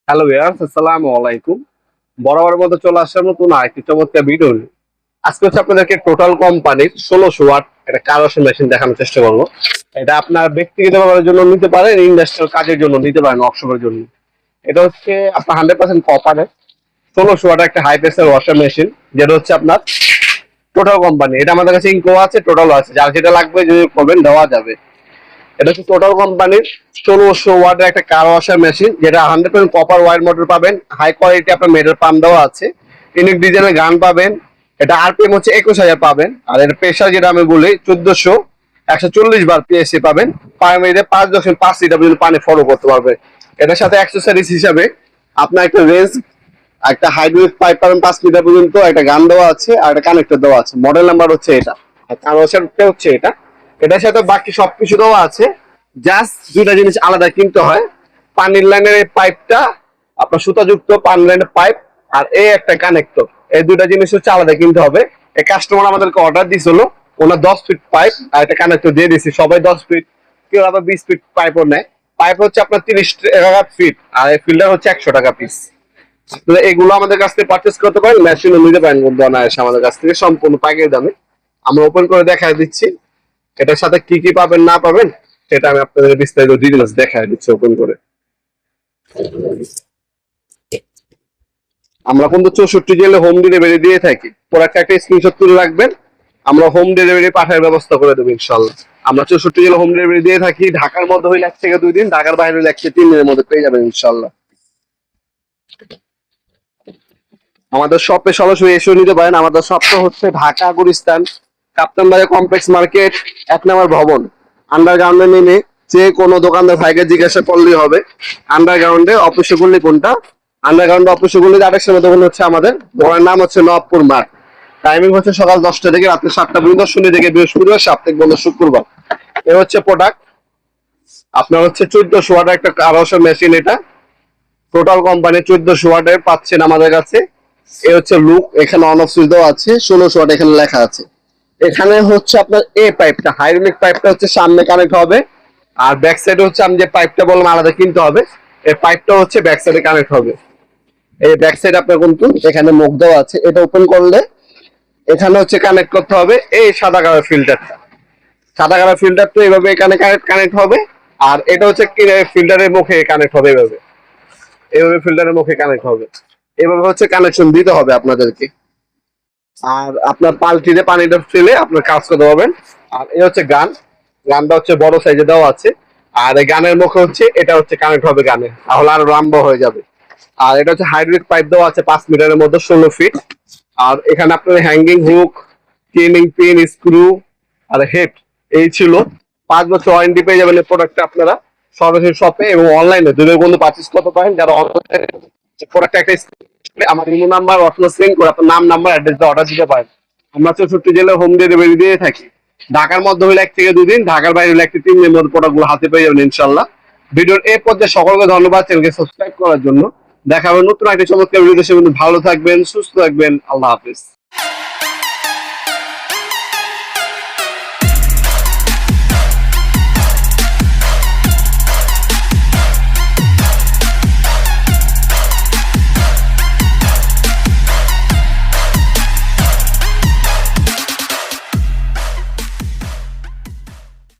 Hello viewers, আসসালামু আলাইকুম। বরাবরের মতো চলে আসার নতুন আরেকটি চমৎকার ভিডিও নিয়ে। আজকে হচ্ছে আপনাদেরকে টোটাল কোম্পানির 1600 ওয়াট একটা কার ওয়াশিং মেশিন দেখানোর চেষ্টা করবো। এটা আপনার ব্যক্তিগত ব্যবহারের জন্য নিতে পারেন, ইন্ডাস্ট্রিয়াল কাজের জন্য নিতে পারেন, ওয়ার্কশপের জন্য। এটা হচ্ছে আপনার 100% কপারের 1600 ওয়াট একটা হাই প্রেসার ওয়াশার মেশিন, যেটা হচ্ছে আপনার টোটাল কোম্পানি। এটা আমাদের কাছে ইনকো আছে, টোটাল আছে, যার যেটা লাগবে যদি করবেন দেওয়া যাবে। এটা হচ্ছে টোটাল কোম্পানির 1600 ওয়াটের একটা কার ওয়াশার মেশিন, যেটা 100% কপার ওয়ার মোটর পাবেন। হাই কোয়ালিটি আপনার মেটাল পাম্প দেওয়া আছে, ইউনিক ডিজাইনের গান পাবেন। এটা আরপিএম হচ্ছে 21,000 পাবেন। আর এর প্রেশার যেটা আমি বলি 1440 বার পিএসসি পাবেন। পার মিনিটে 5.5 লিটার পর্যন্ত পানি ফলো করতে পারবে। এটার সাথে অ্যাক্সেসরিজ হিসাবে আপনার একটা রেঞ্জ, একটা হাইড্রোলিক পাইপ পাবেন 5 মিটার পর্যন্ত, একটা গান দেওয়া আছে আর একটা কানেক্টর দেওয়া আছে। মডেল নাম্বার হচ্ছে এটা, আর কার ওয়াশারটা হচ্ছে এটা। এটার সাথে বাকি সবকিছু দেওয়া আছে, জাস্ট দুইটা জিনিস আলাদা কিনতে হয়। পানির লাইনের এই পাইপটা আপনার সুতাযুক্ত পানি লাইনের পাইপ, আর এই একটা কানেক্টর, এই দুইটা জিনিস হচ্ছে আলাদা কিনতে হবে। এই কাস্টমার আমাদেরকে অর্ডার দিছিল, ওনার 10 ফিট পাইপ আর একটা কানেক্টর দিয়ে দিছি। সবাই 10 ফিট, কেউ আবার 20 ফিট পাইপও নেয়। পাইপ হচ্ছে আপনার 30 টাকা ফিট, আর এই ফিল্টার হচ্ছে 100 টাকা পিস। এগুলো আমাদের কাছ থেকে পারচেস করতে পারেন, মেশিনও নিতে পারেন বন্ধু অনায়াসে আমাদের কাছ থেকে সম্পূর্ণ পাইকারি দামে। আমরা ওপেন করে দেখাই দিচ্ছি এটার সাথে কি কি পাবেন না পাবেন, সেটা আমি আপনাদের বিস্তারিত ডিটেলস দেখাই দিচ্ছি ওপেন করে। আমরা কিন্তু 64 জেলে হোম ডেলিভারি দিয়ে থাকি। প্রোডাক্ট একটা স্ক্রিনশট তুলে রাখবেন, আমরা হোম ডেলিভারি পাঠানোর ব্যবস্থা করে দেবো ইনশাল্লাহ। আমরা 64 জেলে হোম ডেলিভারি দিয়ে থাকি। ঢাকার মধ্যে হইলে 1 থেকে 2 দিন, ঢাকার বাইরে হইলে 1 থেকে 3 দিনের মধ্যে পেয়ে যাবেন ইনশাল্লাহ। আমাদের শপে সরাসরি এসেও নিতে পারেন। আমাদের শপটা হচ্ছে ঢাকা গুলিস্তান কাপ্তান বাজার কমপ্লেক্স মার্কেট, 1 নম্বর ভবন। আন্ডারগ্রাউন্ডে নেমে যে কোনো দোকানদার ভাইকে জিজ্ঞাসা করলেই হবে আন্ডারগ্রাউন্ডে অফিসে গুলি কোনটা। আন্ডারগ্রাউন্ডে অফিসে গুলি আরেকশো দোকান হচ্ছে আমাদের দোকানের নাম হচ্ছে নবপুর মার্ট। টাইমিং হচ্ছে সকাল 10টা থেকে রাত্রে 7টা পর্যন্ত, শনি থেকে বৃহস্পতিবার, সাপ্তাহিক বন্ধ শুক্রবার। এ হচ্ছে প্রোডাক্ট আপনার হচ্ছে 1400 ওয়াটের একটা কার ওয়াশার মেশিন। এটা টোটাল কোম্পানি 1400 ওয়াটের পাচ্ছেন আমাদের কাছে। এ হচ্ছে লুক, এখানে অন অফ সুইচ দেওয়া আছে। 1600 ওয়াট এখানে লেখা আছে। এখানে হচ্ছে আপনার এই পাইপটা, হাইড্রোলিক পাইপটা হচ্ছে সামনে কানেক্ট হবে, আর ব্যাক সাইডে হচ্ছে আমি যে পাইপটা বললাম আলাদা কিনতে হবে, এই পাইপটা হচ্ছে ব্যাক সাইডে কানেক্ট হবে। এই ব্যাক সাইড আপনার কিন্তু এখানে মুখ দেওয়া আছে, এটা ওপেন করলে এখানে হচ্ছে কানেক্ট করতে হবে এই সাদা কালার ফিল্টারটা। সাদা কালার ফিল্টারটা এইভাবে এখানে কানেক্ট হবে, আর এটা হচ্ছে ফিল্টারের মুখে কানেক্ট হবে। এইভাবে এইভাবে ফিল্টারের মুখে কানেক্ট হবে। এভাবে হচ্ছে কানেকশন দিতে হবে আপনাদেরকে। আর আপনার পাল্টিতে পানিটা ফেলে আপনার কাজ করতে পারবেন। আর এই হচ্ছে গান, গানটা হচ্ছে বড় সাইজে দেওয়া আছে। আর এই গানের মুখে হচ্ছে এটা হচ্ছে কানেক্ট হবে গানে, তাহলে আরো লম্বা হয়ে যাবে। আর এটা হচ্ছে হাইড্রোলিক পাইপ দেওয়া আছে 5 মিটারের মধ্যে, 16 ফিট। আর এখানে আপনার হ্যাঙ্গিং হুক, টিনিং পিন, স্ক্রু আর হেড এই ছিল। 5 বছর ওয়ারেন্টি পেয়ে যাবেন এই প্রোডাক্টটা আপনারা সরাসরি শপে এবং অনলাইনে দুটোর বন্ধু পারচেস করতে পারেন। যারা অনলাইনে প্রোডাক্ট একটা আমার ইমো নাম্বার অথবা সেন্ড করে আপনার নাম নাম্বার অ্যাড্রেস দিয়ে অর্ডার দিতে পারেন। আমরা 64 জেলে হোম ডেলিভারি দিয়ে থাকি। ঢাকার মধ্যে হলে 1 থেকে 2 দিন, ঢাকার বাইরে হলে 1 থেকে 3 দিনের মধ্যে প্রোডাক্টগুলো হাতে পেয়ে যাবেন ইনশাল্লাহ। ভিডিওর এই পর্যায়ে সকলকে ধন্যবাদ চ্যানেলকে সাবস্ক্রাইব করার জন্য। দেখা হবে নতুন একটা চমৎকার ভিডিও। সে ভালো থাকবেন, সুস্থ থাকবেন। আল্লাহ হাফিজ।